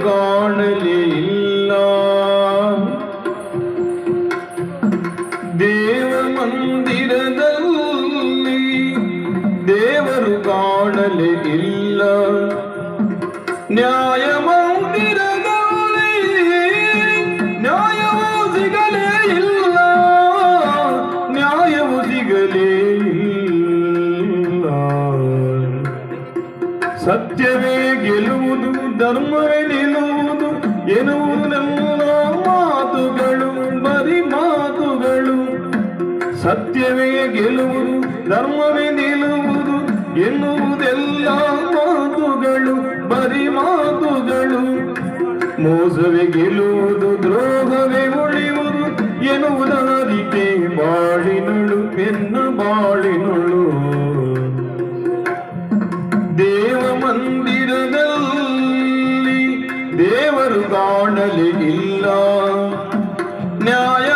ಕಾಣಲೇ ಇಲ್ಲ. ದೇವ ಮಂದಿರದಲ್ಲಿ ದೇವರು ಕಾಣಲೇ ಇಲ್ಲ. ನ್ಯಾಯ ಮಂದಿರದಲ್ಲಿ ನ್ಯಾಯವು ಸಿಗಲೇ ಇಲ್ಲ. ನ್ಯಾಯವು ಸಿಗಲೇ ಇಲ್ಲ. ಸತ್ಯವೇ ಗೆಲ್ಲುವುದು, ಧರ್ಮವೇ ನಿಲ್ಲುವುದು ಎನ್ನುವುದೆಲ್ಲ ಮಾತುಗಳು, ಬರೀ ಮಾತುಗಳು. ಸತ್ಯವೇ ಗೆಲ್ಲುವುದು, ಧರ್ಮವೇ ನಿಲ್ಲುವುದು ಎನ್ನುವುದೆಲ್ಲ ಮಾತುಗಳು, ಬರೀ ಮಾತುಗಳು. ಮೋಸವೇ ಗೆಲ್ಲುವುದು, ದ್ರೋಹವೇ ಉಳಿಯುವುದು ಎನ್ನುವುದರಿಕೆ ಬಾಳಿನಳು, ಎನ್ನ ಬಾಳಿನಳು. ದೇವ ಮಂದಿರದಲ್ಲಿ ದೇವರು ಕಾಣಲೇ ಇಲ್ಲ. ನ್ಯಾಯ